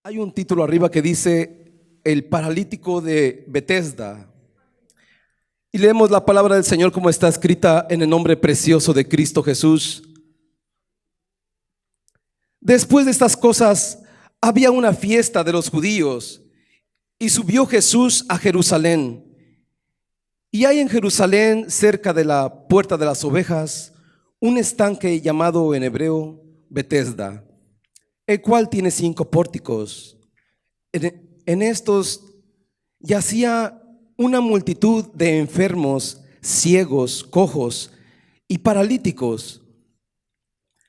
Hay un título arriba que dice El paralítico de Betesda. Y leemos la palabra del Señor como está escrita en el nombre precioso de Cristo Jesús. Después de estas cosas había una fiesta de los judíos y subió Jesús a Jerusalén. Y hay en Jerusalén, cerca de la puerta de las ovejas, un estanque llamado en hebreo Betesda, el cual tiene 5 pórticos. En estos yacía una multitud de enfermos, ciegos, cojos y paralíticos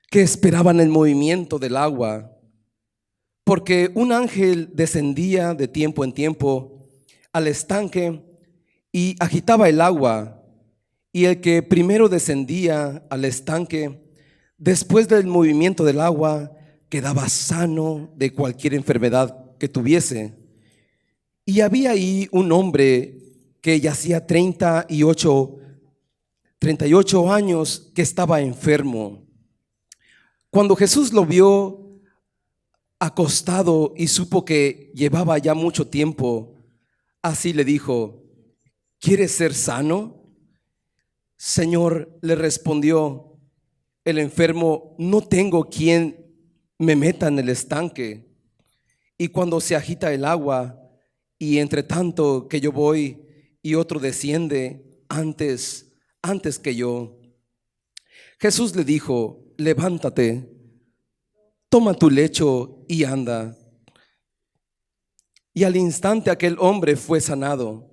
que esperaban el movimiento del agua, porque un ángel descendía de tiempo en tiempo al estanque y agitaba el agua, y el que primero descendía al estanque, después del movimiento del agua, quedaba sano de cualquier enfermedad que tuviese. Y había ahí un hombre que yacía 38 años, que estaba enfermo. Cuando Jesús lo vio acostado y supo que llevaba ya mucho tiempo, así le dijo: ¿quieres ser sano? Señor, le respondió el enfermo, no tengo quien me meta en el estanque, y cuando se agita el agua, y entre tanto que yo voy y otro desciende antes que yo. Jesús le dijo: levántate, toma tu lecho y anda. Y al instante aquel hombre fue sanado,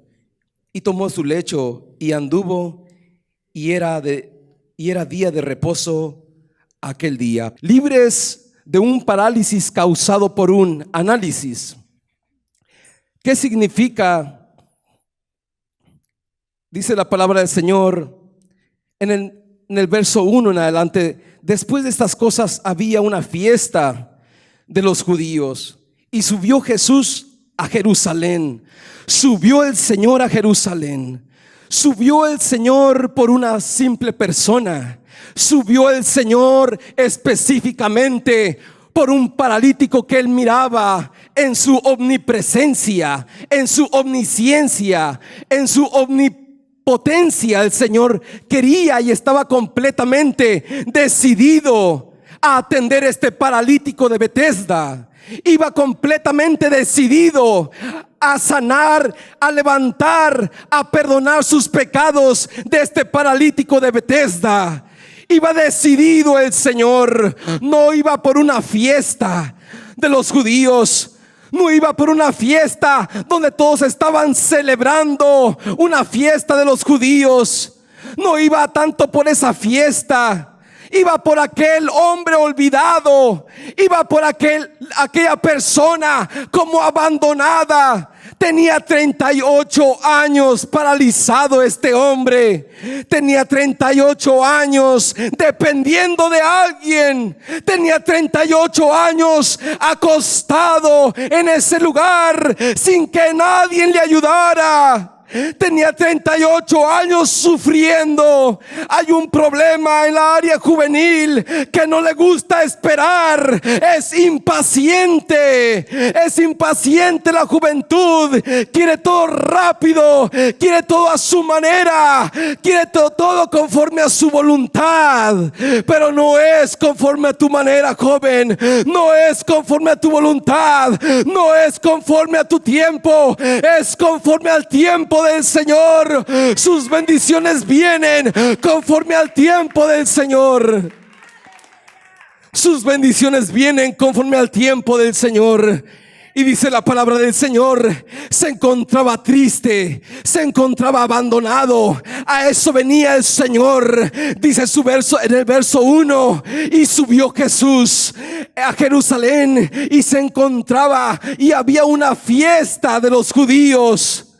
y tomó su lecho y anduvo, y era día de reposo aquel día. Libres de un parálisis causado por un análisis. ¿Qué significa? Dice la palabra del Señor en el verso 1 en adelante: después de estas cosas había una fiesta de los judíos y subió Jesús a Jerusalén. Subió el Señor a Jerusalén. Subió el Señor por una simple persona. Subió el Señor específicamente por un paralítico que él miraba en su omnipresencia, en su omnisciencia, en su omnipotencia. El Señor quería y estaba completamente decidido a atender este paralítico de Betesda. Iba completamente decidido a sanar, a levantar, a perdonar sus pecados de este paralítico de Betesda. Iba decidido el Señor. No iba por una fiesta de los judíos. No iba por una fiesta donde todos estaban celebrando una fiesta de los judíos. No iba tanto por esa fiesta. Iba por aquel hombre olvidado. Iba por aquella persona como abandonada. Tenía 38 años paralizado este hombre. Tenía 38 años dependiendo de alguien. Tenía 38 años acostado en ese lugar sin que nadie le ayudara. Tenía 38 años sufriendo. Hay un problema en la área juvenil que no le gusta esperar. Es impaciente la juventud. Quiere todo rápido, quiere todo a su manera, quiere todo conforme a su voluntad. Pero no es conforme a tu manera, joven. No es conforme a tu voluntad. No es conforme a tu tiempo. Es conforme al tiempo del Señor. Sus bendiciones vienen conforme al tiempo del Señor. Sus bendiciones vienen conforme al tiempo del Señor. Y dice la palabra del Señor: se encontraba triste, se encontraba abandonado. A eso venía el Señor. Dice su verso, en el verso 1: y subió Jesús a Jerusalén y se encontraba, y había una fiesta de los judíos.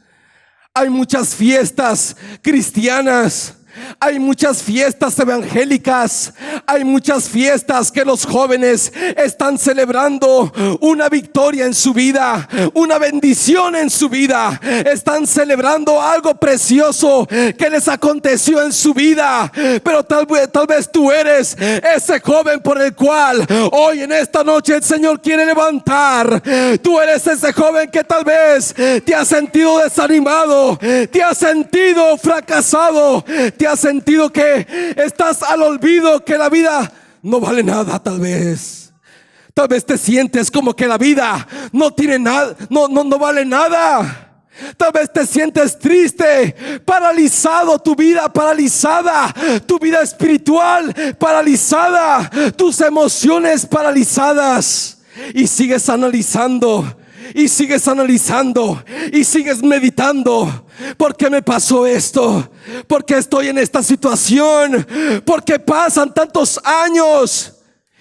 Hay muchas fiestas cristianas, Hay muchas fiestas evangélicas, hay muchas fiestas que los jóvenes están celebrando una victoria en su vida, una bendición en su vida. Están celebrando algo precioso que les aconteció en su vida. Pero tal vez tú eres ese joven por el cual hoy en esta noche el Señor quiere levantar. Tú eres ese joven que tal vez te has sentido desanimado, te has sentido fracasado, te has sentido que estás al olvido, que la vida no vale nada. Tal vez te sientes como que la vida no tiene nada, no vale nada. Tal vez te sientes triste, paralizado, tu vida paralizada, tu vida espiritual paralizada, tus emociones paralizadas, y sigues analizando. Y sigues analizando y sigues meditando. ¿Por qué me pasó esto? ¿Por qué estoy en esta situación? ¿Por qué pasan tantos años?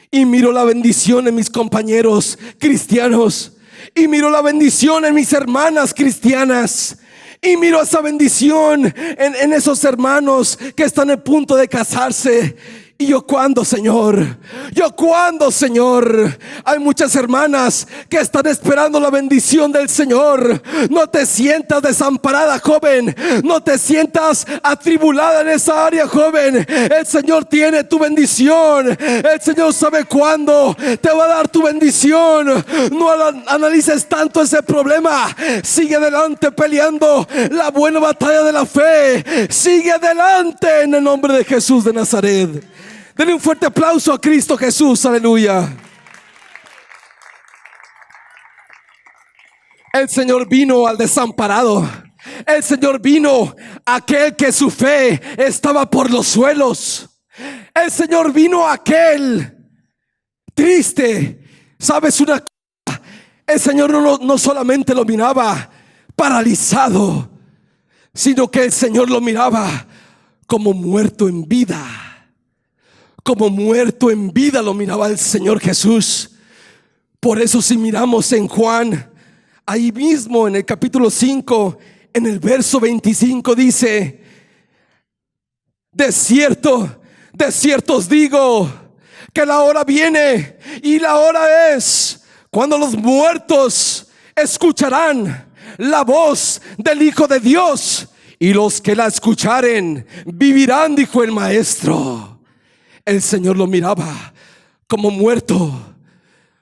Y miro la bendición en mis compañeros cristianos, y miro la bendición en mis hermanas cristianas, y miro esa bendición en esos hermanos que están a punto de casarse. ¿Y yo cuándo, Señor? ¿Yo cuándo, Señor? Hay muchas hermanas que están esperando la bendición del Señor. No te sientas desamparada, joven. No te sientas atribulada en esa área, joven. El Señor tiene tu bendición. El Señor sabe cuándo te va a dar tu bendición. No analices tanto ese problema. Sigue adelante peleando la buena batalla de la fe. Sigue adelante en el nombre de Jesús de Nazaret. Denle un fuerte aplauso a Cristo Jesús, aleluya. El Señor vino al desamparado. El Señor vino a aquel que su fe estaba por los suelos. El Señor vino a aquel triste. ¿Sabes una cosa? El Señor no solamente lo miraba paralizado, sino que el Señor lo miraba como muerto en vida. Como muerto en vida lo miraba el Señor Jesús. Por eso si miramos en Juan, ahí mismo en el capítulo 5, en el verso 25 dice: de cierto os digo que la hora viene y la hora es cuando los muertos escucharán la voz del Hijo de Dios, y los que la escucharen vivirán, dijo el Maestro. El Señor lo miraba como muerto,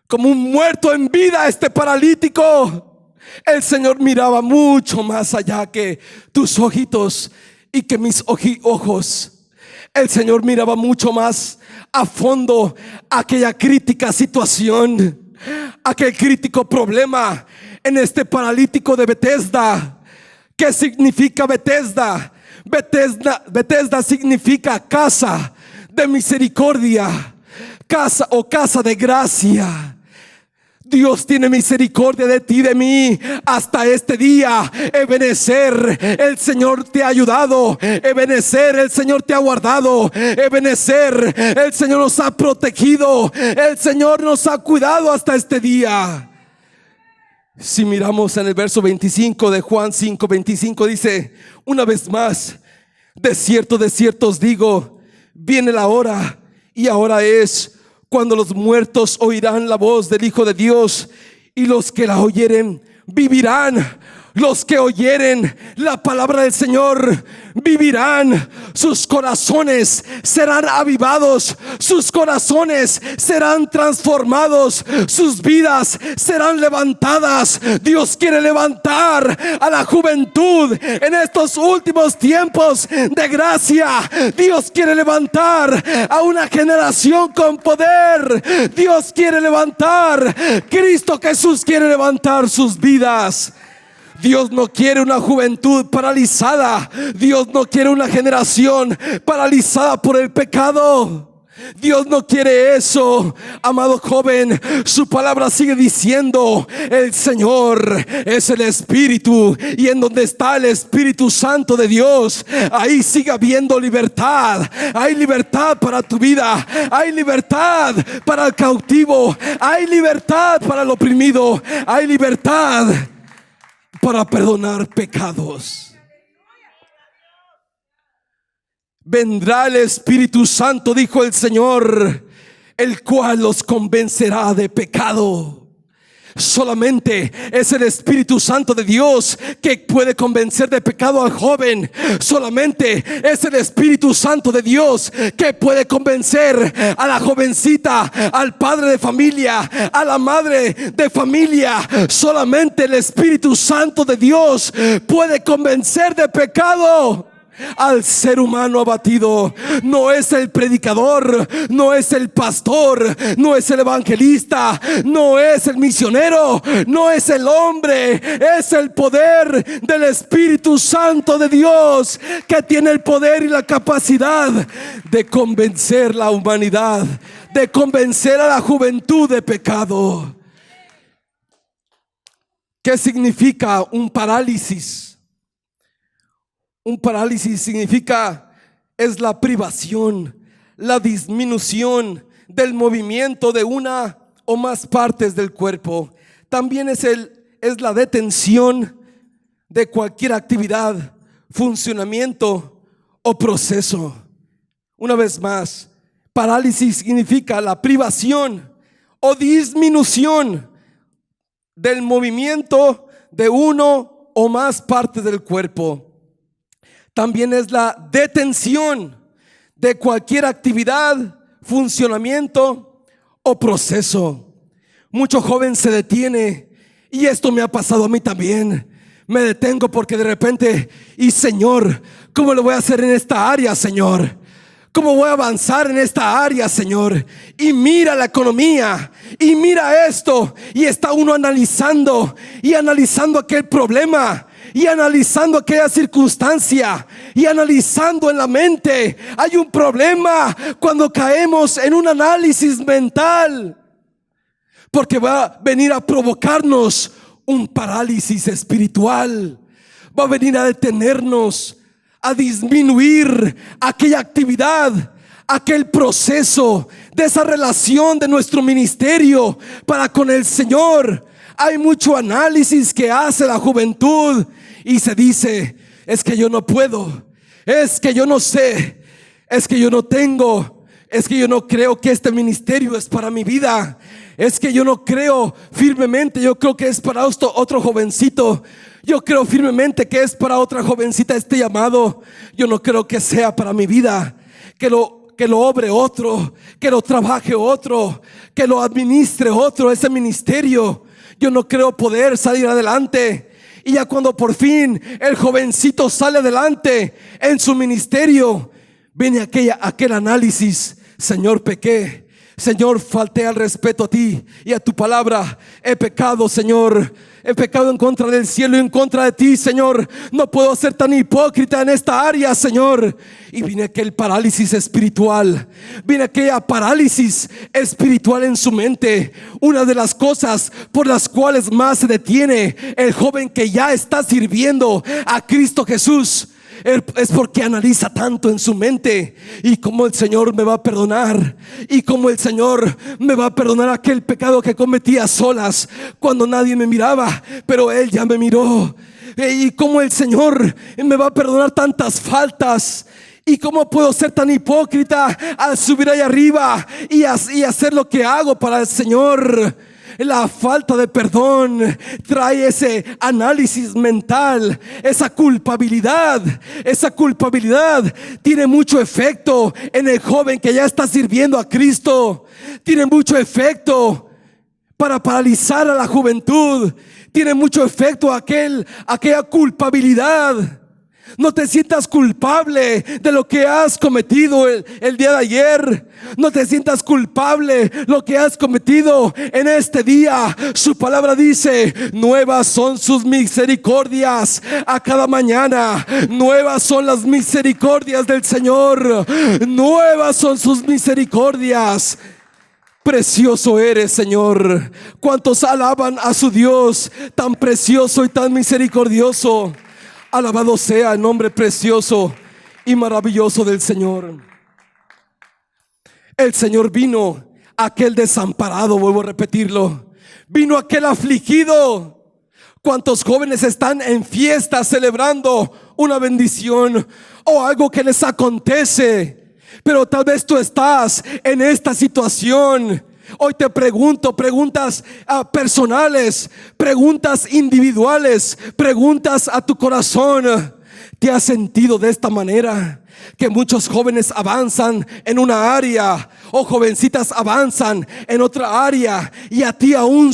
como un muerto en vida, este paralítico. El Señor miraba mucho más allá que tus ojitos y que mis ojos. El Señor miraba mucho más a fondo aquella crítica situación, aquel crítico problema en este paralítico de Betesda. ¿Qué significa Betesda? Betesda significa casa de misericordia, casa o casa de gracia. Dios tiene misericordia de ti, de mí, hasta este día. Ebenecer, el Señor te ha ayudado. Ebenecer, el Señor te ha guardado. Ebenecer, el Señor nos ha protegido. El Señor nos ha cuidado hasta este día. Si miramos en el verso 25 de Juan 5:25, dice una vez más: de cierto os digo, viene la hora, y ahora es, cuando los muertos oirán la voz del Hijo de Dios, y los que la oyeren vivirán. Los que oyeren la palabra del Señor vivirán. Sus corazones serán avivados, sus corazones serán transformados, sus vidas serán levantadas. Dios quiere levantar a la juventud en estos últimos tiempos de gracia. Dios quiere levantar a una generación con poder. Dios quiere levantar, Cristo Jesús quiere levantar sus vidas. Dios no quiere una juventud paralizada. Dios no quiere una generación paralizada por el pecado. Dios no quiere eso, amado joven. Su palabra sigue diciendo: el Señor es el Espíritu, y en donde está el Espíritu Santo de Dios, ahí sigue habiendo libertad. Hay libertad para tu vida, hay libertad para el cautivo, hay libertad para el oprimido, hay libertad para perdonar pecados. vendrá el Espíritu Santo, dijo el Señor, el cual los convencerá de pecado. Solamente es el Espíritu Santo de Dios que puede convencer de pecado al joven. Solamente es el Espíritu Santo de Dios que puede convencer a la jovencita, al padre de familia, a la madre de familia. Solamente el Espíritu Santo de Dios puede convencer de pecado al ser humano abatido. No es el predicador, no es el pastor, no es el evangelista, no es el misionero, no es el hombre, es el poder del Espíritu Santo de Dios que tiene el poder y la capacidad de convencer la humanidad, de convencer a la juventud de pecado. ¿Qué significa un parálisis? Un parálisis significa, es la privación, la disminución del movimiento de una o más partes del cuerpo. También es la detención de cualquier actividad, funcionamiento o proceso. Una vez más, parálisis significa la privación o disminución del movimiento de uno o más partes del cuerpo. También es la detención de cualquier actividad, funcionamiento o proceso. Mucho joven se detiene, y esto me ha pasado a mí también. Me detengo porque de repente, y Señor, ¿cómo lo voy a hacer en esta área, Señor? ¿Cómo voy a avanzar en esta área, Señor? Y mira la economía, y mira esto, y está uno analizando aquel problema, y analizando aquella circunstancia, y analizando en la mente. Hay un problema cuando caemos en un análisis mental, porque va a venir a provocarnos un parálisis espiritual. Va a venir a detenernos, a disminuir aquella actividad, aquel proceso de esa relación de nuestro ministerio para con el Señor. Hay mucho análisis que hace la juventud y se dice: es que yo no puedo, es que yo no sé, es que yo no tengo, es que yo no creo que este ministerio es para mi vida, es que yo no creo firmemente, yo creo que es para otro jovencito, yo creo firmemente que es para otra jovencita este llamado, yo no creo que sea para mi vida, que lo obre otro, que lo trabaje otro, que lo administre otro, ese ministerio. Yo no creo poder salir adelante. Y ya cuando por fin el jovencito sale adelante en su ministerio, viene aquel análisis: Señor, pequé, Señor, falté al respeto a ti y a tu palabra, he pecado, Señor, he pecado en contra del cielo y en contra de ti, Señor, no puedo ser tan hipócrita en esta área, Señor. Y viene aquel parálisis espiritual, viene aquella parálisis espiritual en su mente. Una de las cosas por las cuales más se detiene el joven que ya está sirviendo a Cristo Jesús es porque analiza tanto en su mente: y cómo el Señor me va a perdonar, y cómo el Señor me va a perdonar aquel pecado que cometí a solas cuando nadie me miraba, pero Él ya me miró, y cómo el Señor me va a perdonar tantas faltas. ¿Y cómo puedo ser tan hipócrita al subir allá arriba y hacer lo que hago para el Señor? La falta de perdón trae ese análisis mental, esa culpabilidad. Esa culpabilidad tiene mucho efecto en el joven que ya está sirviendo a Cristo. Tiene mucho efecto para paralizar a la juventud. Tiene mucho efecto aquella culpabilidad. No te sientas culpable de lo que has cometido el día de ayer. No te sientas culpable lo que has cometido en este día. Su palabra dice: nuevas son sus misericordias a cada mañana. Nuevas son las misericordias del Señor. Nuevas son sus misericordias. Precioso eres, Señor. ¿Cuántos alaban a su Dios tan precioso y tan misericordioso? Alabado sea el nombre precioso y maravilloso del Señor. El Señor vino aquel desamparado, vuelvo a repetirlo. Vino aquel afligido ¿Cuántos jóvenes están en fiesta celebrando una bendición o algo que les acontece? Pero tal vez tú estás en esta situación. Hoy te pregunto preguntas personales, preguntas individuales, preguntas a tu corazón. ¿Te has sentido de esta manera? Que muchos jóvenes avanzan en una área o jovencitas avanzan en otra área y a ti aún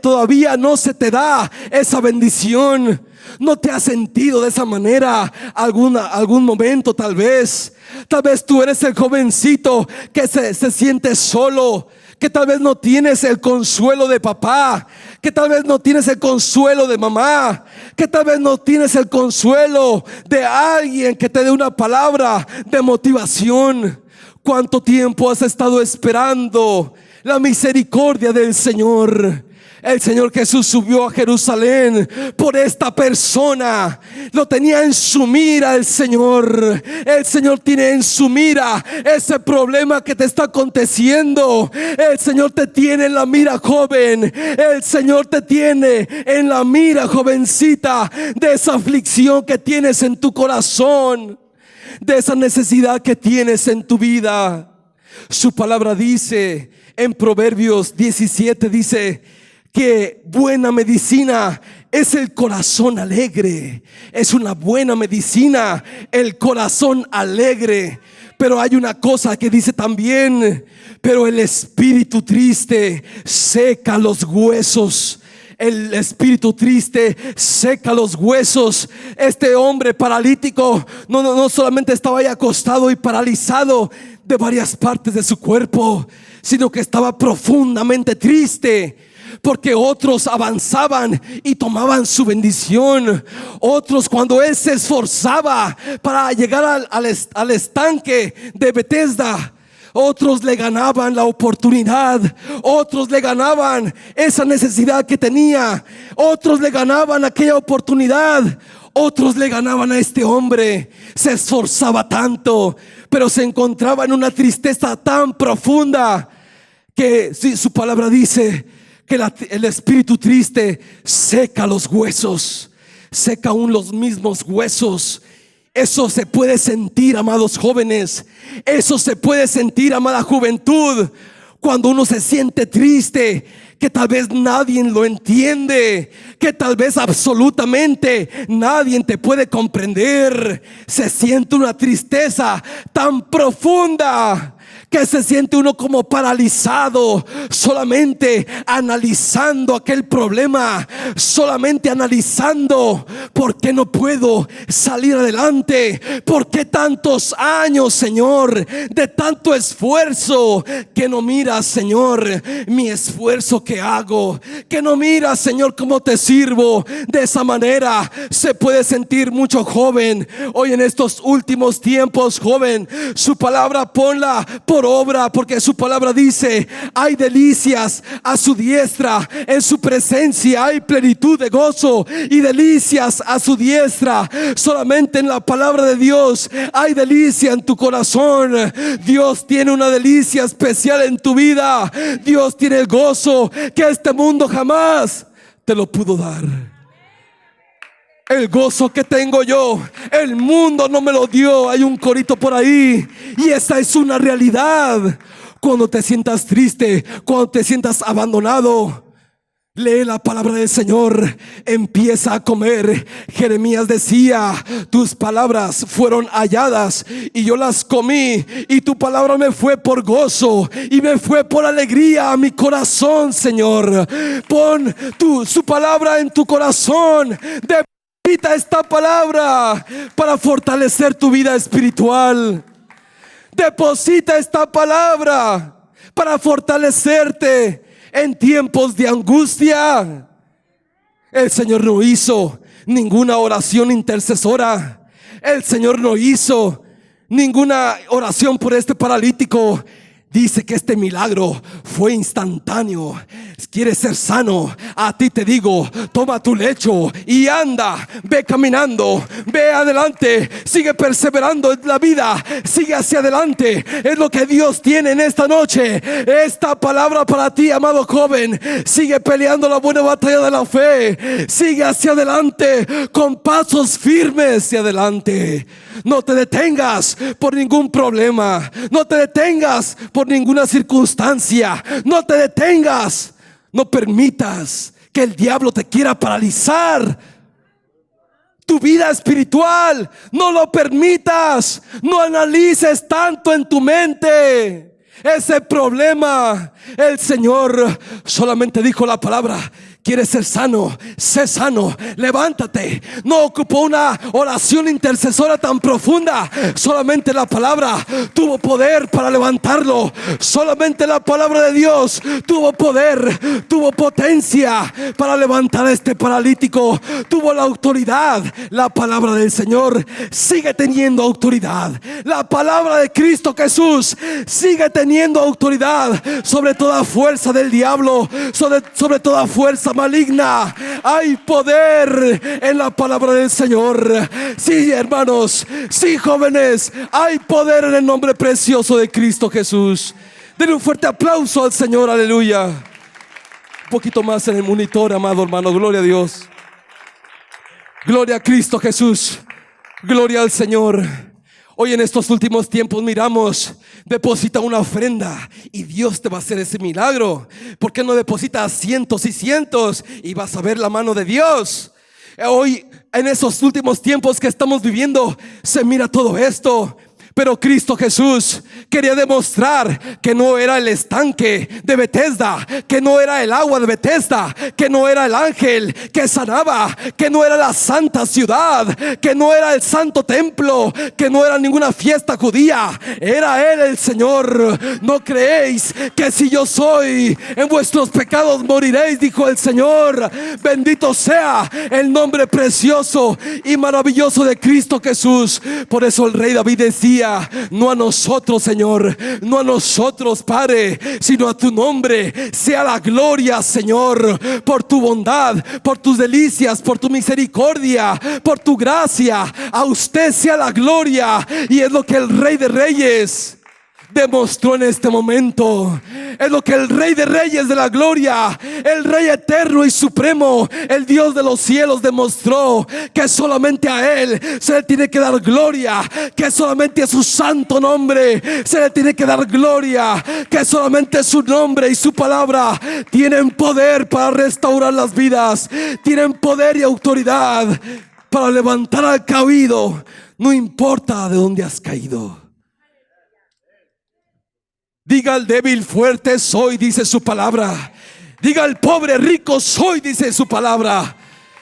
todavía no se te da esa bendición. ¿No te has sentido de esa manera algún momento tal vez? Tal vez tú eres el jovencito que se siente solo, que tal vez no tienes el consuelo de papá, que tal vez no tienes el consuelo de mamá, que tal vez no tienes el consuelo de alguien que te dé una palabra de motivación. ¿Cuánto tiempo has estado esperando la misericordia del Señor? El Señor Jesús subió a Jerusalén por esta persona. Lo tenía en su mira el Señor. El Señor tiene en su mira ese problema que te está aconteciendo. El Señor te tiene en la mira, joven. El Señor te tiene en la mira, jovencita, de esa aflicción que tienes en tu corazón, de esa necesidad que tienes en tu vida. Su palabra dice en Proverbios 17, dice que buena medicina es el corazón alegre. Es una buena medicina el corazón alegre. Pero hay una cosa que dice también: pero el espíritu triste seca los huesos. El espíritu triste seca los huesos. Este hombre paralítico no solamente estaba ahí acostado y paralizado de varias partes de su cuerpo, sino que estaba profundamente triste, porque otros avanzaban y tomaban su bendición. Otros, cuando él se esforzaba para llegar al estanque de Betesda, otros le ganaban la oportunidad, otros le ganaban esa necesidad que tenía, otros le ganaban aquella oportunidad, otros le ganaban a este hombre. Se esforzaba tanto, pero se encontraba en una tristeza tan profunda que su palabra dice que el espíritu triste seca los huesos, seca aún los mismos huesos. Eso se puede sentir, amados jóvenes. Eso se puede sentir, amada juventud, cuando uno se siente triste, que tal vez nadie lo entiende, que tal vez absolutamente nadie te puede comprender. Se siente una tristeza tan profunda que se siente uno como paralizado, solamente analizando aquel problema, solamente analizando por qué no puedo salir adelante, por qué tantos años, Señor, de tanto esfuerzo, que no miras, Señor, mi esfuerzo que hago, que no miras, Señor, cómo te sirvo. De esa manera se puede sentir mucho joven hoy en estos últimos tiempos. Joven, su palabra ponla por obra, porque su palabra dice: hay delicias a su diestra, en su presencia hay plenitud de gozo y delicias a su diestra. Solamente en la palabra de Dios hay delicia en tu corazón. Dios tiene una delicia especial en tu vida. Dios tiene el gozo que este mundo jamás te lo pudo dar. El gozo que tengo yo, el mundo no me lo dio. Hay un corito por ahí, y esta es una realidad. Cuando te sientas triste, cuando te sientas abandonado, lee la palabra del Señor, empieza a comer. Jeremías decía: tus palabras fueron halladas y yo las comí, y tu palabra me fue por gozo y me fue por alegría a mi corazón. Señor, pon su palabra en tu corazón. Deposita esta palabra para fortalecer tu vida espiritual. Deposita esta palabra para fortalecerte en tiempos de angustia. El Señor no hizo ninguna oración intercesora. El Señor no hizo ninguna oración por este paralítico. Dice que este milagro fue instantáneo. ¿Quieres ser sano? A ti te digo, toma tu lecho y anda. Ve caminando, ve adelante, sigue perseverando en la vida, sigue hacia adelante. Es lo que Dios tiene en esta noche. Esta palabra para ti, amado joven. Sigue peleando la buena batalla de la fe. Sigue hacia adelante con pasos firmes hacia adelante. No te detengas por ningún problema. No te detengas por ninguna circunstancia. No te detengas. No permitas que el diablo te quiera paralizar tu vida espiritual. No lo permitas. No analices tanto en tu mente ese problema. El Señor solamente dijo la palabra: ¿quieres ser sano? Sé sano, levántate. No ocupó una oración intercesora tan profunda. Solamente la palabra tuvo poder para levantarlo. Solamente la palabra de Dios tuvo poder, tuvo potencia para levantar a este paralítico. Tuvo la autoridad. La palabra del Señor sigue teniendo autoridad. La palabra de Cristo Jesús sigue teniendo autoridad sobre toda fuerza del diablo, sobre toda fuerza maligna. Hay poder en la palabra del Señor. Sí, hermanos, sí, jóvenes, hay poder en el nombre precioso de Cristo Jesús. Denle un fuerte aplauso al Señor, aleluya. Un poquito más en el monitor, amado hermano. Gloria a Dios. Gloria a Cristo Jesús. Gloria al Señor. Hoy en estos últimos tiempos miramos, deposita una ofrenda y Dios te va a hacer ese milagro. ¿Por qué no depositas cientos y cientos y vas a ver la mano de Dios? Hoy en esos últimos tiempos que estamos viviendo se mira todo esto. Pero Cristo Jesús quería demostrar que no era el estanque de Betesda, que no era el agua de Betesda, que no era el ángel que sanaba, que no era la santa ciudad, que no era el santo templo, que no era ninguna fiesta judía. Era Él el Señor. No creéis que si yo soy, en vuestros pecados moriréis, dijo el Señor. Bendito sea el nombre precioso y maravilloso de Cristo Jesús. Por eso el rey David decía: no a nosotros, Señor, no a nosotros, Padre, sino a tu nombre sea la gloria, Señor, por tu bondad, por tus delicias, por tu misericordia, por tu gracia. A usted sea la gloria. Y es lo que el Rey de Reyes demostró en este momento. Es lo que el Rey de Reyes de la gloria, el Rey eterno y supremo, el Dios de los cielos, demostró que solamente a Él se le tiene que dar gloria, que solamente a su santo nombre se le tiene que dar gloria, que solamente su nombre y su palabra tienen poder para restaurar las vidas, tienen poder y autoridad para levantar al caído, no importa de dónde has caído. Diga al débil: fuerte soy, dice su palabra. Diga al pobre: rico soy, dice su palabra.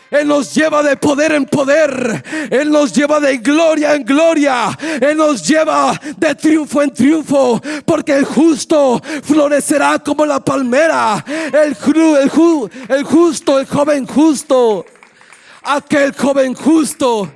Él nos lleva de poder en poder. Él nos lleva de gloria en gloria. Él nos lleva de triunfo en triunfo. Porque el justo florecerá como la palmera. El justo, el joven justo. Aquel joven justo.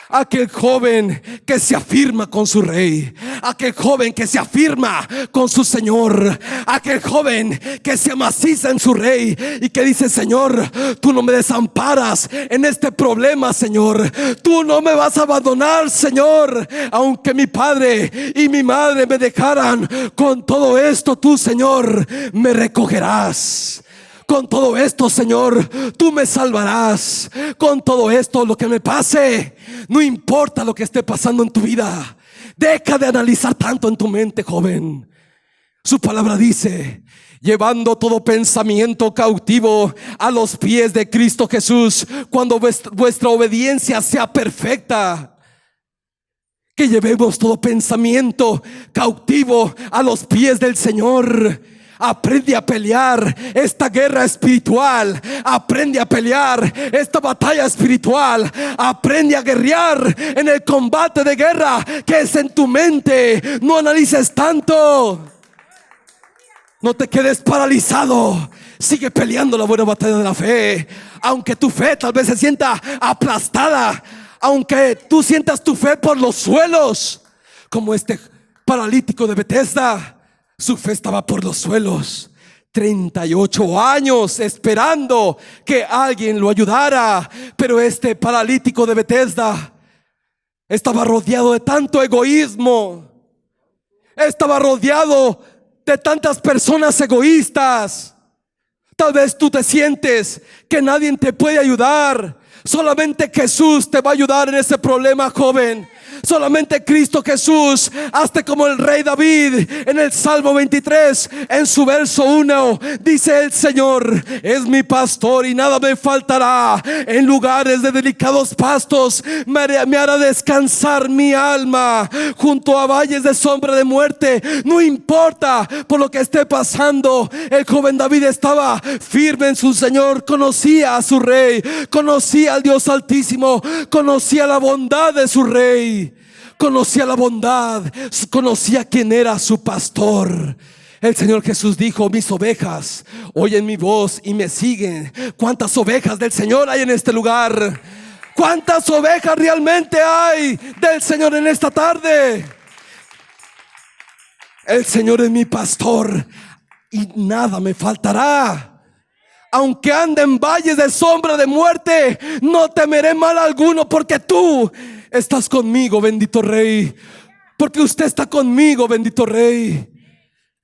Aquel joven que se afirma con su rey, aquel joven que se afirma con su Señor, aquel joven que se amaciza en su rey y que dice: Señor, tú no me desamparas en este problema, Señor, tú no me vas a abandonar, Señor, aunque mi padre y mi madre me dejaran, con todo esto tú, Señor, me recogerás. Con todo esto, Señor, tú me salvarás. Con todo esto, lo que me pase, no importa lo que esté pasando en tu vida. Deja de analizar tanto en tu mente, joven. Su palabra dice: llevando todo pensamiento cautivo a los pies de Cristo Jesús, cuando vuestra obediencia sea perfecta. Que llevemos todo pensamiento cautivo a los pies del Señor. Aprende a pelear esta guerra espiritual. Aprende a pelear esta batalla espiritual. Aprende a guerrear en el combate de guerra que es en tu mente. No analices tanto. No te quedes paralizado. Sigue peleando la buena batalla de la fe. Aunque tu fe tal vez se sienta aplastada, aunque tú sientas tu fe por los suelos, como este paralítico de Betesda. Su fe estaba por los suelos. 38 años esperando que alguien lo ayudara. Pero este paralítico de Bethesda estaba rodeado de tanto egoísmo. Estaba rodeado de tantas personas egoístas. Tal vez tú te sientes que nadie te puede ayudar. Solamente Jesús te va a ayudar en ese problema, joven. Solamente Cristo Jesús. Hazte como el rey David en el Salmo 23, en su verso 1. Dice el Señor: es mi pastor y nada me faltará. En lugares de delicados pastos me hará descansar mi alma. Junto a valles de sombra de muerte. No importa por lo que esté pasando, el joven David estaba firme en su Señor. Conocía a su rey, conocía al Dios Altísimo, conocía la bondad de su rey, conocía la bondad, conocía quién era su pastor. El Señor Jesús dijo: mis ovejas oyen mi voz y me siguen. ¿Cuántas ovejas del Señor hay en este lugar? ¿Cuántas ovejas realmente hay del Señor en esta tarde? El Señor es mi pastor y nada me faltará. Aunque ande en valles de sombra de muerte, no temeré mal alguno, porque tú estás conmigo, bendito Rey. Porque usted está conmigo, bendito Rey.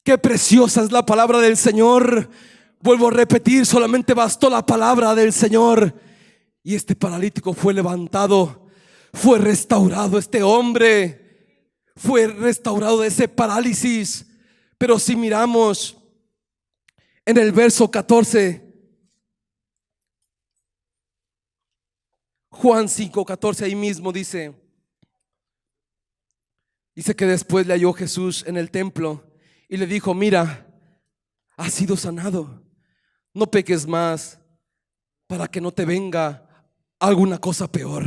Qué preciosa es la palabra del Señor. Vuelvo a repetir, solamente bastó la palabra del Señor y este paralítico fue levantado, fue restaurado. Este hombre fue restaurado de ese parálisis. Pero si miramos en el verso 14, Juan 5:14, ahí mismo dice que después le halló Jesús en el templo y le dijo: mira, has sido sanado, no peques más, para que no te venga alguna cosa peor.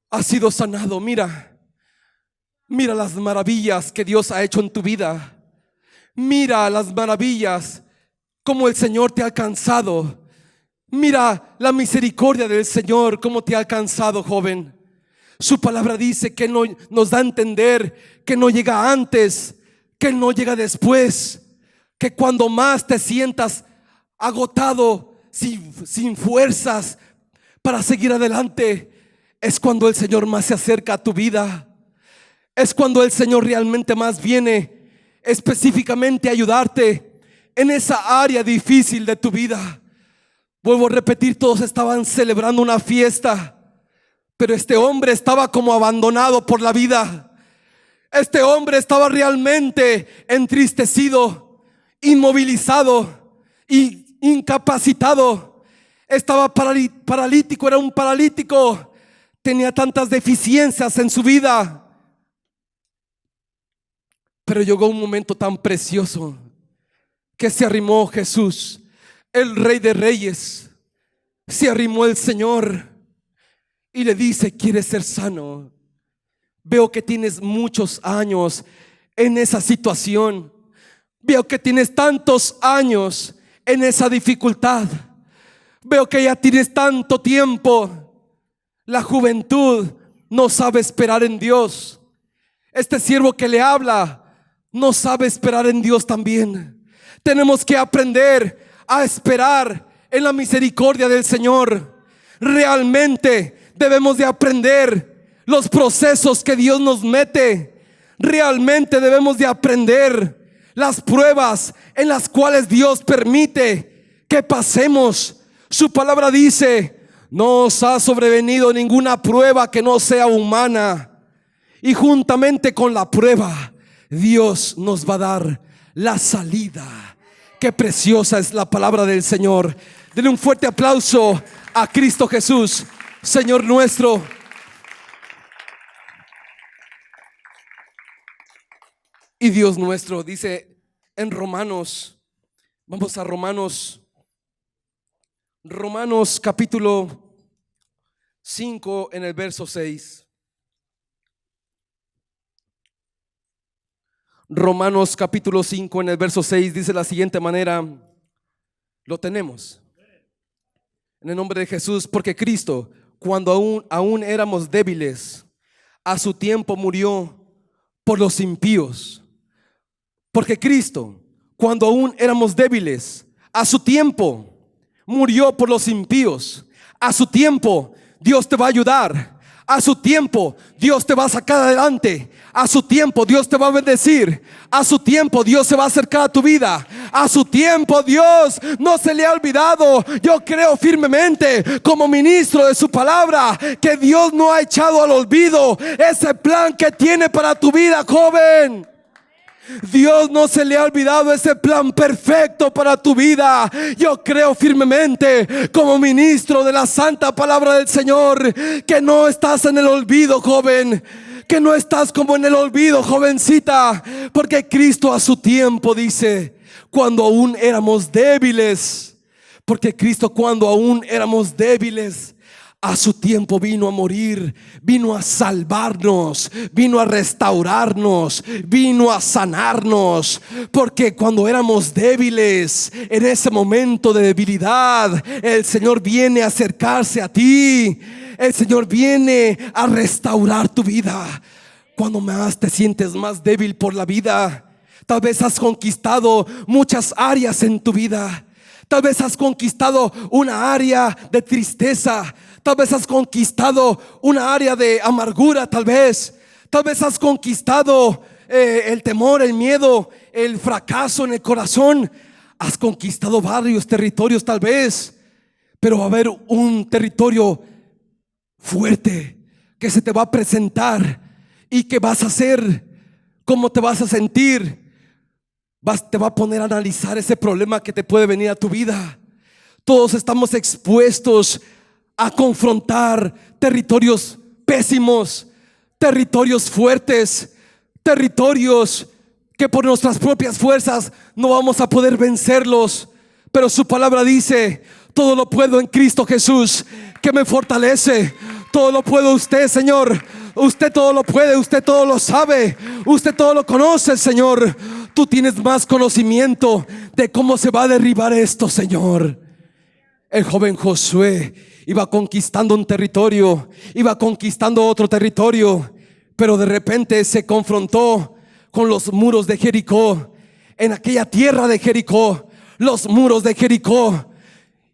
Has sido sanado, mira las maravillas que Dios ha hecho en tu vida. Mira las maravillas, como el Señor te ha alcanzado. Mira la misericordia del Señor, cómo te ha alcanzado, joven. Su palabra dice que no, nos da a entender que no llega antes, que no llega después, que cuando más te sientas agotado, sin fuerzas para seguir adelante, es cuando el Señor más se acerca a tu vida. Es cuando el Señor realmente más viene específicamente a ayudarte en esa área difícil de tu vida. Vuelvo a repetir, todos estaban celebrando una fiesta, pero este hombre estaba como abandonado por la vida. Este hombre estaba realmente entristecido, inmovilizado y incapacitado. Estaba paralítico, era un paralítico. Tenía tantas deficiencias en su vida. Pero llegó un momento tan precioso que se arrimó Jesús, el Rey de Reyes. Se arrimó el Señor y le dice: ¿quieres ser sano? Veo que tienes muchos años en esa situación. Veo que tienes tantos años en esa dificultad. Veo que ya tienes tanto tiempo. La juventud no sabe esperar en Dios. Este siervo que le habla no sabe esperar en Dios también. Tenemos que aprender a esperar en la misericordia del Señor. Realmente debemos de aprender los procesos que Dios nos mete. Realmente debemos de aprender las pruebas en las cuales Dios permite que pasemos. Su palabra dice: no os ha sobrevenido ninguna prueba que no sea humana, y juntamente con la prueba Dios nos va a dar la salida. Qué preciosa es la palabra del Señor. Denle un fuerte aplauso a Cristo Jesús, Señor nuestro. Y Dios nuestro. Dice en Romanos, vamos a Romanos capítulo 5 en el verso 6. Romanos capítulo 5 en el verso 6 dice de la siguiente manera: lo tenemos en el nombre de Jesús. Porque Cristo, cuando aún éramos débiles, a su tiempo murió por los impíos. Porque Cristo, cuando aún éramos débiles, a su tiempo murió por los impíos. A su tiempo Dios te va a ayudar. A su tiempo Dios te va a sacar adelante. A su tiempo Dios te va a bendecir. A su tiempo Dios se va a acercar a tu vida. A su tiempo Dios no se le ha olvidado. Yo creo firmemente como ministro de su palabra que Dios no ha echado al olvido ese plan que tiene para tu vida, joven. Dios no se le ha olvidado ese plan perfecto para tu vida. Yo creo firmemente como ministro de la santa palabra del Señor que no estás en el olvido, joven. Que no estás como en el olvido, jovencita. Porque Cristo a su tiempo, dice, cuando aún éramos débiles. Porque Cristo cuando aún éramos débiles, a su tiempo vino a morir, vino a salvarnos, vino a restaurarnos, vino a sanarnos. Porque cuando éramos débiles, en ese momento de debilidad, el Señor viene a acercarse a ti. El Señor viene a restaurar tu vida. Cuando más te sientes más débil por la vida, tal vez has conquistado muchas áreas en tu vida. Tal vez has conquistado una área de tristeza. Tal vez has conquistado una área de amargura, tal vez has conquistado el temor, el miedo, el fracaso en el corazón. Has conquistado varios territorios tal vez, pero va a haber un territorio fuerte que se te va a presentar. ¿Y qué vas a hacer? ¿Cómo te vas a sentir? Te va a poner a analizar ese problema que te puede venir a tu vida. Todos estamos expuestos a confrontar territorios pésimos, territorios fuertes, territorios que por nuestras propias fuerzas no vamos a poder vencerlos. Pero su palabra dice: todo lo puedo en Cristo Jesús que me fortalece. Todo lo puedo usted, Señor. Usted todo lo puede, usted todo lo sabe, usted todo lo conoce, Señor. Tú tienes más conocimiento de cómo se va a derribar esto, Señor. El joven Josué iba conquistando un territorio, iba conquistando otro territorio, pero de repente se confrontó con los muros de Jericó. En aquella tierra de Jericó, los muros de Jericó.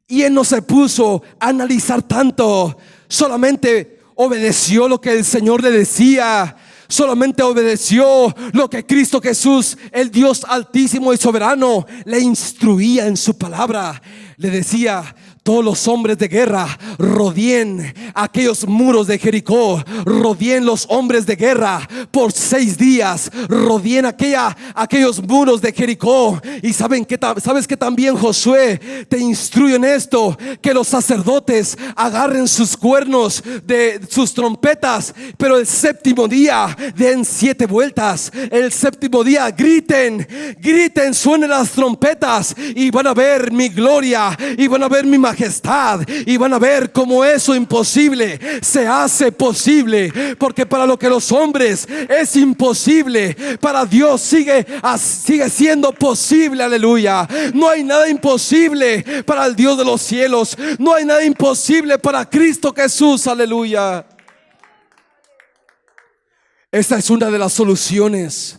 Y él no se puso a analizar tanto, solamente obedeció lo que el Señor le decía. Solamente obedeció lo que Cristo Jesús, el Dios altísimo y soberano, le instruía en su palabra. Le decía: todos los hombres de guerra rodeen aquellos muros de Jericó, rodeen los hombres de guerra por 6 días, rodeen aquellos muros de Jericó. Y sabes que también Josué te instruye en esto: que los sacerdotes agarren sus cuernos de sus trompetas, pero el séptimo día den 7 vueltas. El séptimo día griten, suenen las trompetas y van a ver mi gloria y van a ver mi majestad y van a ver cómo eso imposible se hace posible. Porque para lo que los hombres es imposible, para Dios sigue siendo posible. Aleluya. No hay nada imposible para el Dios de los cielos. No hay nada imposible para Cristo Jesús. Aleluya. Esta es una de las soluciones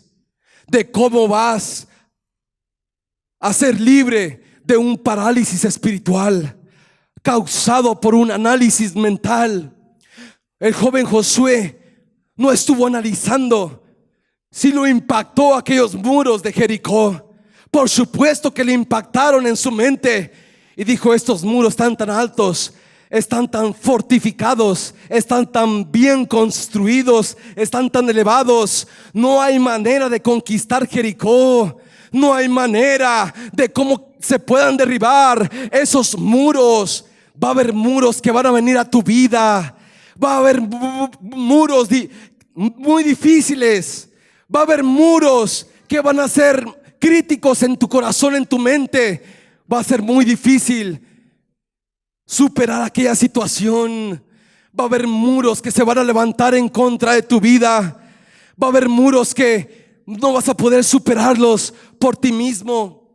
de cómo vas a ser libre de un parálisis espiritual causado por un análisis mental. El joven Josué no estuvo analizando si lo impactó aquellos muros de Jericó. Por supuesto que le impactaron en su mente y dijo: estos muros están tan altos, están tan fortificados, están tan bien construidos, están tan elevados. No hay manera de conquistar Jericó. No hay manera de cómo se puedan derribar esos muros. Va a haber muros que van a venir a tu vida. Va a haber muros muy difíciles. Va a haber muros que van a ser críticos en tu corazón, en tu mente. Va a ser muy difícil superar aquella situación. Va a haber muros que se van a levantar en contra de tu vida. Va a haber muros que no vas a poder superarlos por ti mismo.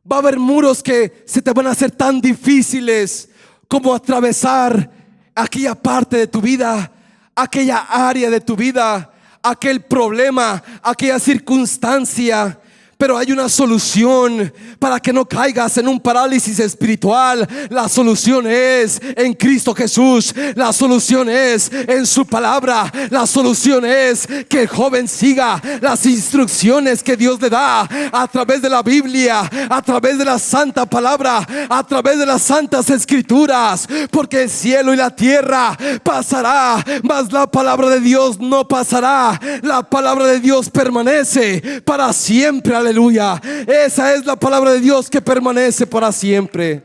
Va a haber muros que se te van a hacer tan difíciles como atravesar aquella parte de tu vida, aquella área de tu vida, aquel problema, aquella circunstancia. Pero hay una solución para que no caigas en un parálisis espiritual. La solución es en Cristo Jesús. La solución es en su palabra. La solución es que el joven siga las instrucciones que Dios le da a través de la Biblia, a través de la santa palabra, a través de las santas escrituras. Porque el cielo y la tierra pasará, mas la palabra de Dios no pasará. La palabra de Dios permanece para siempre. Aleluya. Esa es la palabra de Dios que permanece para siempre.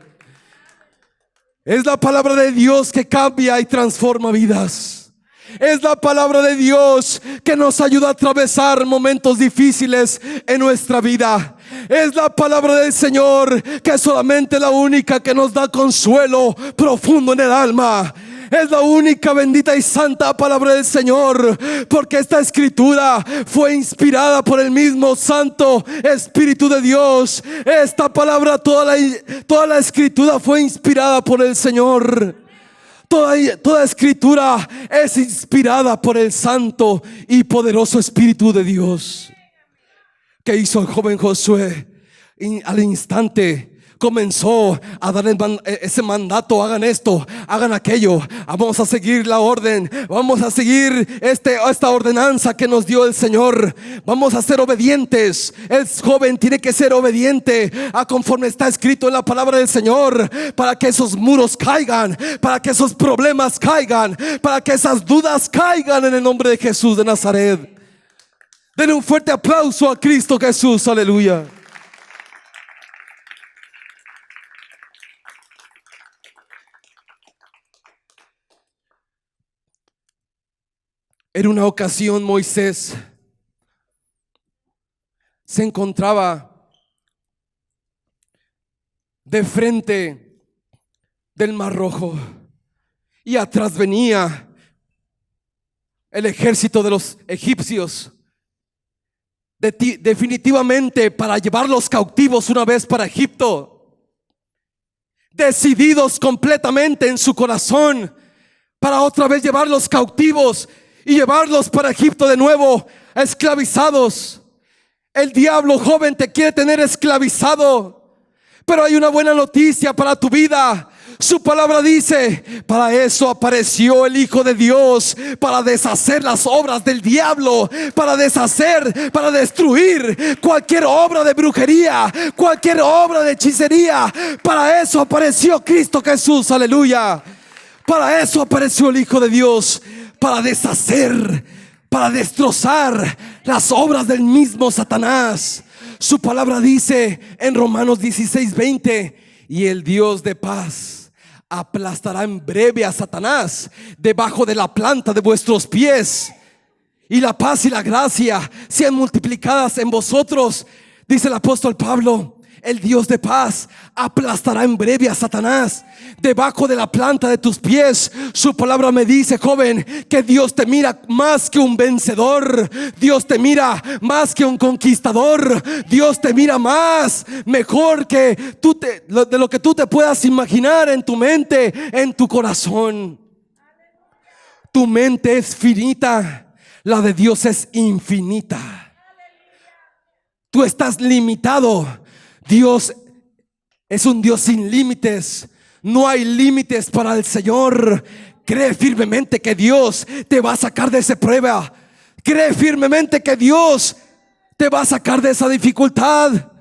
Es la palabra de Dios que cambia y transforma vidas. Es la palabra de Dios que nos ayuda a atravesar momentos difíciles en nuestra vida. Es la palabra del Señor que es solamente la única que nos da consuelo profundo en el alma. Es la única bendita y santa palabra del Señor, porque esta escritura fue inspirada por el mismo Santo Espíritu de Dios. Esta palabra, toda la escritura fue inspirada por el Señor. Toda escritura es inspirada por el Santo y poderoso Espíritu de Dios. ¿Qué hizo el joven Josué? Al instante comenzó a dar ese mandato: hagan esto, hagan aquello, vamos a seguir la orden, vamos a seguir esta ordenanza que nos dio el Señor, vamos a ser obedientes. El joven tiene que ser obediente a conforme está escrito en la palabra del Señor, para que esos muros caigan, para que esos problemas caigan, para que esas dudas caigan, en el nombre de Jesús de Nazaret. Denle un fuerte aplauso a Cristo Jesús, aleluya. En una ocasión Moisés se encontraba de frente del Mar Rojo y atrás venía el ejército de los egipcios, definitivamente para llevarlos cautivos una vez para Egipto, decididos completamente en su corazón para otra vez llevarlos cautivos y llevarlos para Egipto de nuevo, esclavizados. El diablo, joven, te quiere tener esclavizado, pero hay una buena noticia para tu vida. Su palabra dice: para eso apareció el Hijo de Dios, para deshacer las obras del diablo, para destruir cualquier obra de brujería, cualquier obra de hechicería. Para eso apareció Cristo Jesús, aleluya. Para eso apareció el Hijo de Dios, para deshacer, para destrozar las obras del mismo Satanás. Su palabra dice en Romanos 16:20: y el Dios de paz aplastará en breve a Satanás debajo de la planta de vuestros pies. Y la paz y la gracia sean multiplicadas en vosotros, dice el apóstol Pablo. El Dios de paz aplastará en breve a Satanás debajo de la planta de tus pies. Su palabra me dice, joven, que Dios te mira más que un vencedor. Dios te mira más que un conquistador. Dios te mira más, mejor que de lo que tú te puedas imaginar en tu mente, en tu corazón. Tu mente es finita, la de Dios es infinita. Tú estás limitado. Dios es un Dios sin límites. No hay límites para el Señor. Cree firmemente que Dios te va a sacar de esa prueba. Cree firmemente que Dios te va a sacar de esa dificultad.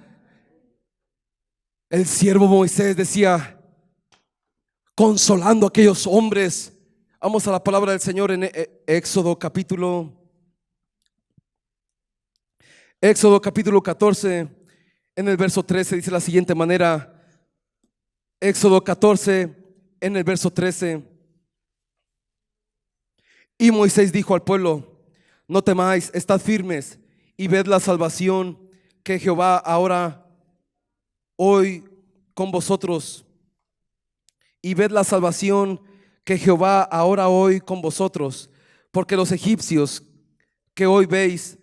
El siervo Moisés decía, consolando a aquellos hombres. Vamos a la palabra del Señor en Éxodo capítulo 14. En el verso 13 dice de la siguiente manera. Éxodo 14 en el verso 13: y Moisés dijo al pueblo: no temáis, estad firmes y ved la salvación que Jehová ahora hoy con vosotros. Y ved la salvación que Jehová ahora hoy con vosotros, porque los egipcios que hoy veis,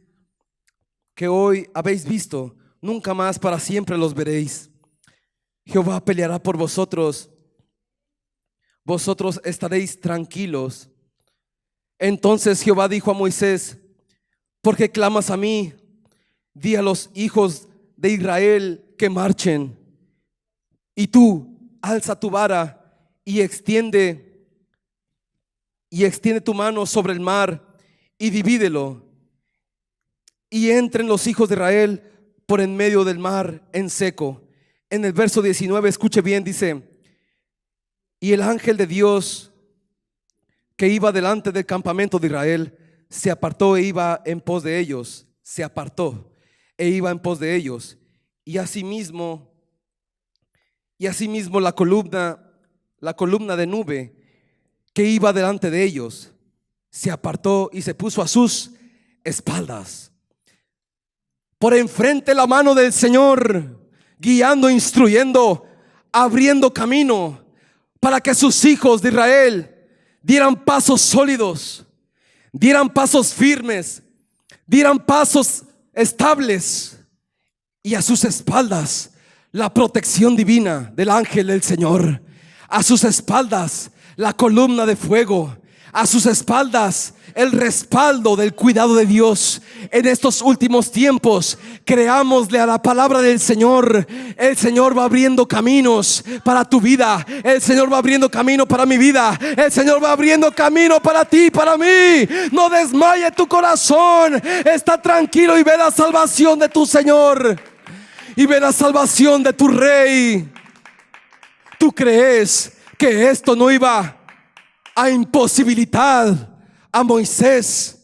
que hoy habéis visto, nunca más para siempre los veréis. Jehová peleará por vosotros, vosotros estaréis tranquilos. Entonces Jehová dijo a Moisés: ¿por qué clamas a mí? Di a los hijos de Israel que marchen. Y tú alza tu vara y extiende tu mano sobre el mar y divídelo, y entren los hijos de Israel por en medio del mar en seco. En el verso 19, escuche bien, dice: y el ángel de Dios que iba delante del campamento de Israel se apartó e iba en pos de ellos. Se apartó e iba en pos de ellos. Y asimismo la columna de nube que iba delante de ellos se apartó y se puso a sus espaldas. Por enfrente la mano del Señor, guiando, instruyendo, abriendo camino para que sus hijos de Israel dieran pasos sólidos, dieran pasos firmes, dieran pasos estables. Y a sus espaldas la protección divina del ángel del Señor. A sus espaldas la columna de fuego. A sus espaldas el respaldo del cuidado de Dios. En estos últimos tiempos, creámosle a la palabra del Señor. El Señor va abriendo caminos para tu vida. El Señor va abriendo camino para mi vida. El Señor va abriendo camino para ti, para mí. No desmaye tu corazón. Está tranquilo y ve la salvación de tu Señor, y ve la salvación de tu Rey. ¿Tú crees que esto no iba a imposibilitar a Moisés?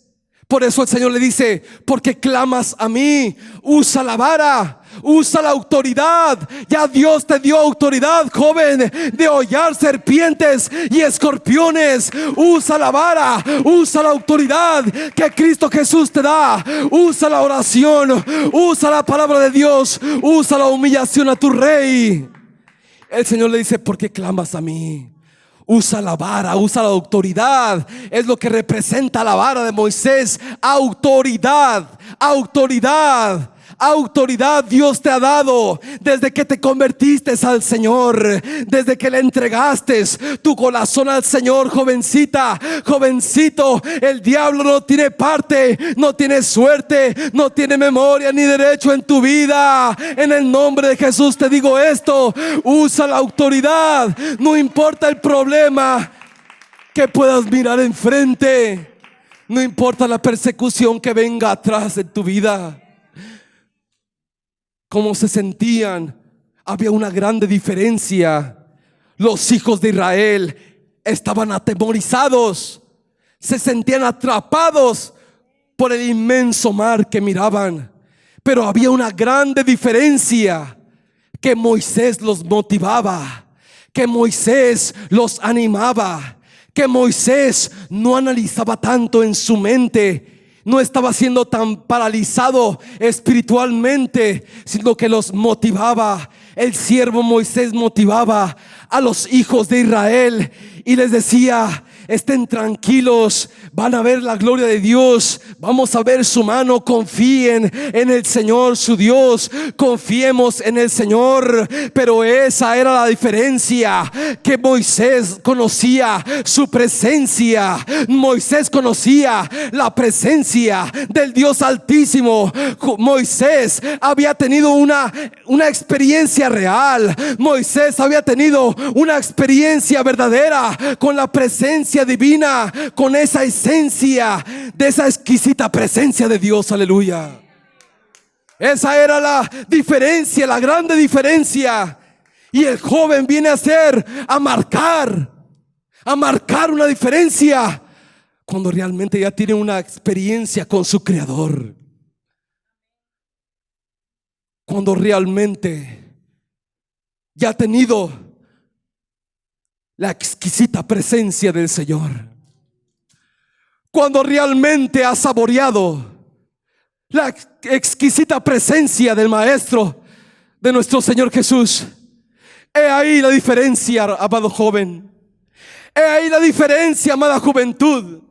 Por eso el Señor le dice: porque clamas a mí, usa la vara, usa la autoridad. Ya Dios te dio autoridad, joven, de hollar serpientes y escorpiones. Usa la vara, usa la autoridad que Cristo Jesús te da. Usa la oración, usa la palabra de Dios, usa la humillación a tu Rey. El Señor le dice: ¿por qué clamas a mí? Usa la vara, usa la autoridad. Es lo que representa la vara de Moisés. Autoridad, autoridad, autoridad Dios te ha dado desde que te convertiste al Señor, desde que le entregaste tu corazón al Señor. Jovencita, jovencito, el diablo no tiene parte, no tiene suerte, no tiene memoria ni derecho en tu vida. En el nombre de Jesús te digo esto: usa la autoridad. No importa el problema que puedas mirar enfrente, no importa la persecución que venga atrás de tu vida. ¿Cómo se sentían? Había una grande diferencia. Los hijos de Israel estaban atemorizados, se sentían atrapados por el inmenso mar que miraban. Pero había una grande diferencia: que Moisés los motivaba, que Moisés los animaba, que Moisés no analizaba tanto en su mente, no estaba siendo tan paralizado espiritualmente, sino que los motivaba. El siervo Moisés motivaba a los hijos de Israel y les decía: estén tranquilos, van a ver la gloria de Dios, vamos a ver su mano. Confíen en el Señor su Dios, confiemos en el Señor. Pero esa era la diferencia: que Moisés conocía su presencia. Moisés conocía la presencia del Dios Altísimo. Moisés había tenido una experiencia real. Moisés había tenido una experiencia verdadera con la presencia divina, con esa esencia de esa exquisita presencia de Dios. Aleluya. Esa era la diferencia, la grande diferencia. Y el joven viene a marcar una diferencia cuando realmente ya tiene una experiencia con su Creador, cuando realmente ya ha tenido la exquisita presencia del Señor, cuando realmente ha saboreado la exquisita presencia del Maestro, de nuestro Señor Jesús. He ahí la diferencia, amado joven. He ahí la diferencia, amada juventud.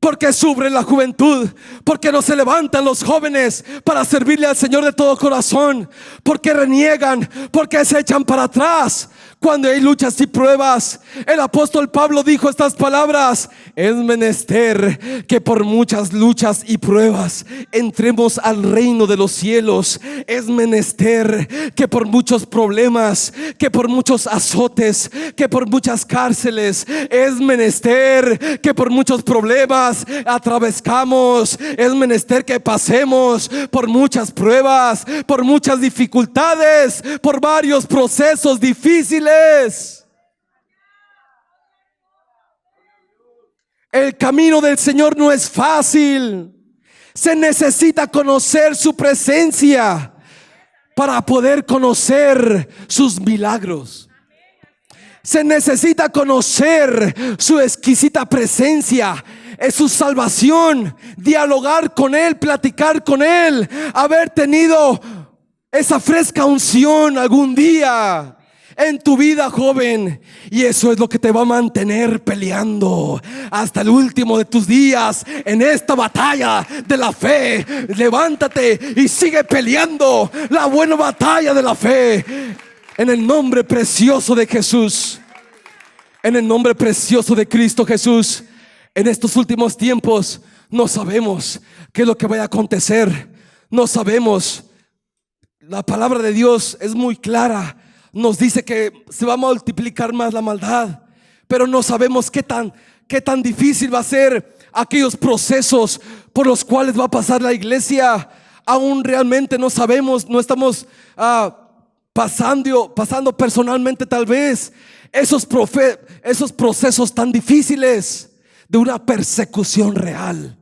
Porque sufren la juventud, porque no se levantan los jóvenes para servirle al Señor de todo corazón, porque reniegan, porque se echan para atrás Cuando hay luchas y pruebas, el apóstol Pablo dijo estas palabras: es menester que por muchas luchas y pruebas entremos al reino de los cielos. Es menester que por muchos problemas, que por muchos azotes, que por muchas cárceles, es menester que por muchos problemas atravescamos. Es menester que pasemos por muchas pruebas, por muchas dificultades, por varios procesos difíciles. El camino del Señor no es fácil. Se necesita conocer su presencia para poder conocer sus milagros. Se necesita conocer su exquisita presencia, es su salvación, dialogar con Él, platicar con Él, haber tenido esa fresca unción algún día en tu vida, joven. Y eso es lo que te va a mantener peleando hasta el último de tus días en esta batalla de la fe. Levántate y sigue peleando la buena batalla de la fe, en el nombre precioso de Jesús, en el nombre precioso de Cristo Jesús. En estos últimos tiempos no sabemos qué es lo que vaya a acontecer. No sabemos. La palabra de Dios es muy clara. Nos dice que se va a multiplicar más la maldad, pero no sabemos qué tan difícil va a ser aquellos procesos por los cuales va a pasar la iglesia. Aún realmente no sabemos, no estamos pasando personalmente tal vez esos procesos tan difíciles de una persecución real.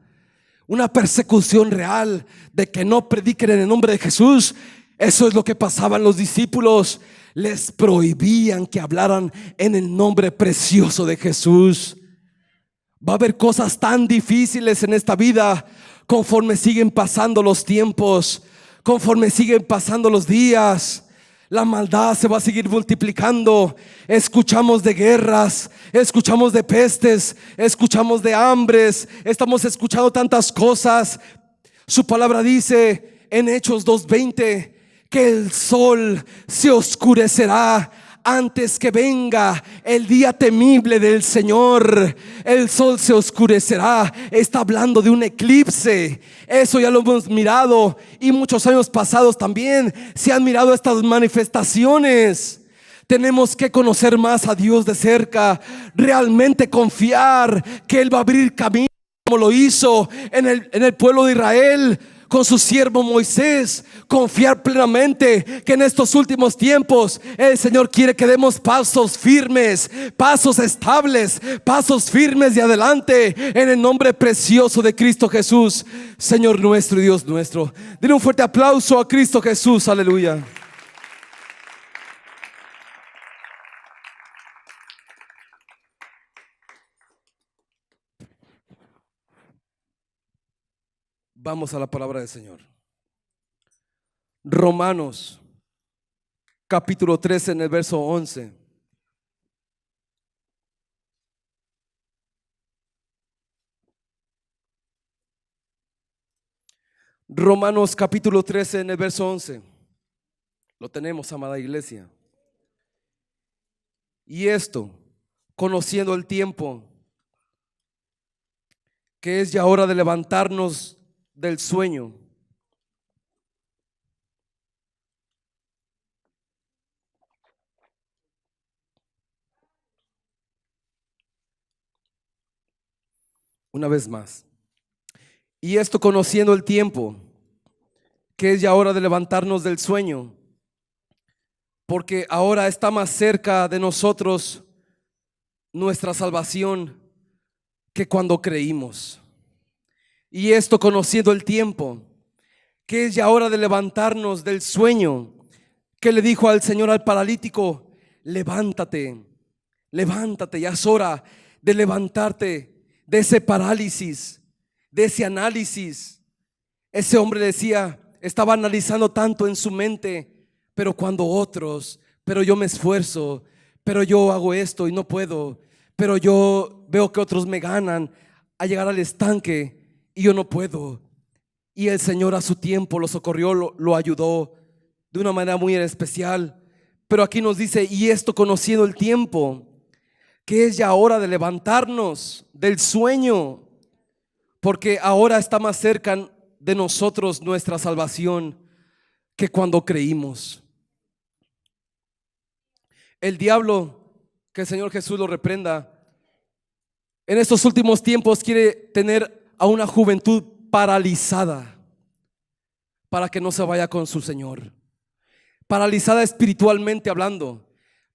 Una persecución real de que no prediquen en el nombre de Jesús. Eso es lo que pasaban los discípulos. Les prohibían que hablaran en el nombre precioso de Jesús. Va a haber cosas tan difíciles en esta vida conforme siguen pasando los tiempos, conforme siguen pasando los días. La maldad se va a seguir multiplicando. Escuchamos de guerras, escuchamos de pestes, escuchamos de hambres, estamos escuchando tantas cosas. Su palabra dice en Hechos 2:20 que el sol se oscurecerá antes que venga el día temible del Señor. El sol se oscurecerá. Está hablando de un eclipse. Eso ya lo hemos mirado, y muchos años pasados también se han mirado estas manifestaciones. Tenemos que conocer más a Dios de cerca, realmente confiar que Él va a abrir camino, como lo hizo en el pueblo de Israel con su siervo Moisés. Confiar plenamente que en estos últimos tiempos el Señor quiere que demos pasos firmes, pasos estables, pasos firmes de adelante, en el nombre precioso de Cristo Jesús, Señor nuestro y Dios nuestro. Denle un fuerte aplauso a Cristo Jesús. Aleluya. Vamos a la palabra del Señor. Romanos capítulo 13 en el verso 11. Romanos capítulo 13 en el verso 11. Lo tenemos, amada iglesia. Y esto, conociendo el tiempo, que es ya hora de levantarnos del sueño, una vez más. Y esto, conociendo el tiempo, que es ya hora de levantarnos del sueño, porque ahora está más cerca de nosotros nuestra salvación que cuando creímos. Y esto, conociendo el tiempo, que es ya hora de levantarnos del sueño, que le dijo al Señor al paralítico: levántate, levántate, ya es hora de levantarte de ese parálisis, de ese análisis. Ese hombre decía, estaba analizando tanto en su mente, pero yo me esfuerzo, pero yo hago esto y no puedo, pero yo veo que otros me ganan a llegar al estanque y yo no puedo. Y el Señor a su tiempo lo socorrió, lo ayudó de una manera muy especial. Pero aquí nos dice, y esto conociendo el tiempo, que es ya hora de levantarnos del sueño, porque ahora está más cerca de nosotros nuestra salvación que cuando creímos. El diablo, que el Señor Jesús lo reprenda, en estos últimos tiempos quiere tener a una juventud paralizada para que no se vaya con su Señor. Paralizada espiritualmente hablando,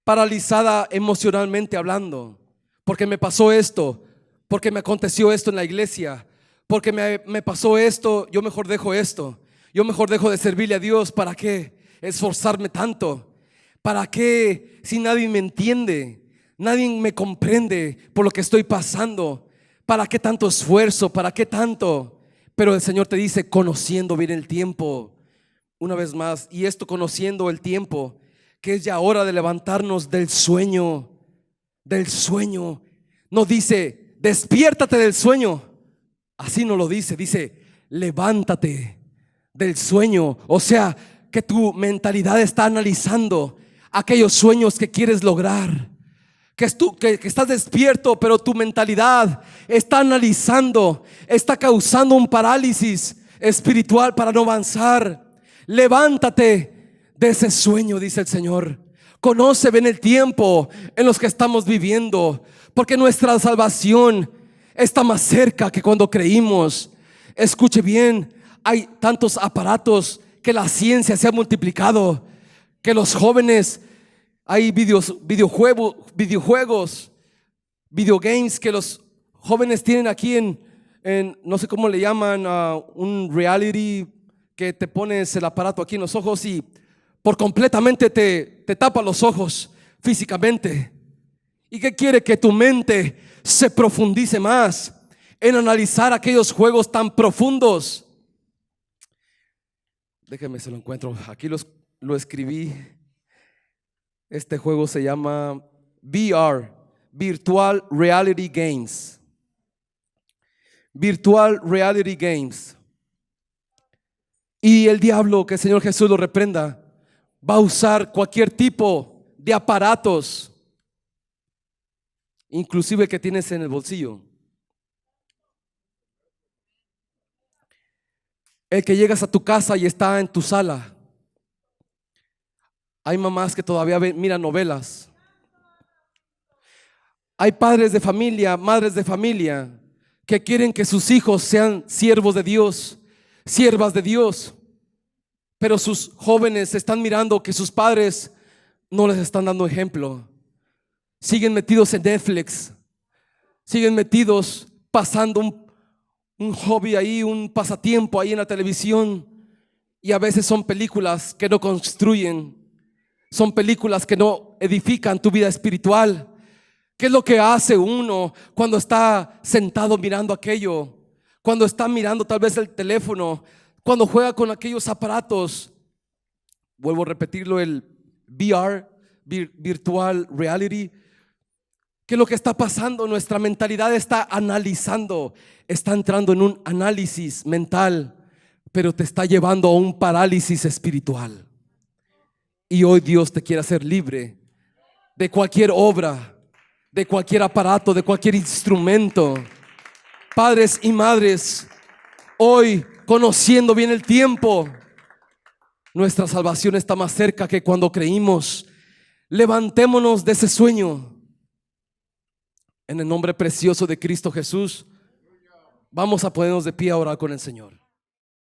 paralizada emocionalmente hablando, porque me pasó esto, porque me aconteció esto en la iglesia, porque me pasó esto, yo mejor dejo esto, yo mejor dejo de servirle a Dios. ¿Para qué esforzarme tanto? ¿Para qué si nadie me entiende? Nadie me comprende por lo que estoy pasando. ¿Para qué tanto esfuerzo? ¿Para qué tanto? Pero el Señor te dice, conociendo bien el tiempo. Una vez más, y esto conociendo el tiempo, que es ya hora de levantarnos del sueño. Del sueño. No dice, despiértate del sueño. Así no lo dice. Dice, levántate del sueño. O sea, que tu mentalidad está analizando aquellos sueños que quieres lograr. Que estás despierto, pero tu mentalidad está analizando, está causando un parálisis espiritual para no avanzar. Levántate de ese sueño, dice el Señor. Conoce bien el tiempo en los que estamos viviendo, porque nuestra salvación está más cerca que cuando creímos. Escuche bien, hay tantos aparatos que la ciencia se ha multiplicado, que los jóvenes, hay videojuegos, videogames que los jóvenes tienen aquí en no sé cómo le llaman, un reality, que te pones el aparato aquí en los ojos y por completamente te tapa los ojos físicamente. ¿Y qué quiere? Que tu mente se profundice más en analizar aquellos juegos tan profundos. Déjeme se lo encuentro. Aquí lo escribí. Este juego se llama VR, Virtual Reality Games. Virtual Reality Games. Y el diablo, que el Señor Jesús lo reprenda, va a usar cualquier tipo de aparatos, inclusive que tienes en el bolsillo. El que llegas a tu casa y está en tu sala. Hay mamás que todavía miran novelas. Hay padres de familia, madres de familia, que quieren que sus hijos sean siervos de Dios, siervas de Dios, pero sus jóvenes están mirando que sus padres no les están dando ejemplo. Siguen metidos en Netflix, siguen metidos pasando un hobby ahí, un pasatiempo ahí en la televisión, y a veces son películas que no construyen, son películas que no edifican tu vida espiritual. ¿Qué es lo que hace uno cuando está sentado mirando aquello? Cuando está mirando tal vez el teléfono, cuando juega con aquellos aparatos. Vuelvo a repetirlo, el VR, Virtual Reality. ¿Qué es lo que está pasando? Nuestra mentalidad está analizando, está entrando en un análisis mental, pero te está llevando a un parálisis espiritual. Y hoy Dios te quiere hacer libre de cualquier obra, de cualquier aparato, de cualquier instrumento. Padres y madres, hoy, conociendo bien el tiempo, nuestra salvación está más cerca que cuando creímos. Levantémonos de ese sueño. En el nombre precioso de Cristo Jesús, vamos a ponernos de pie a orar con el Señor.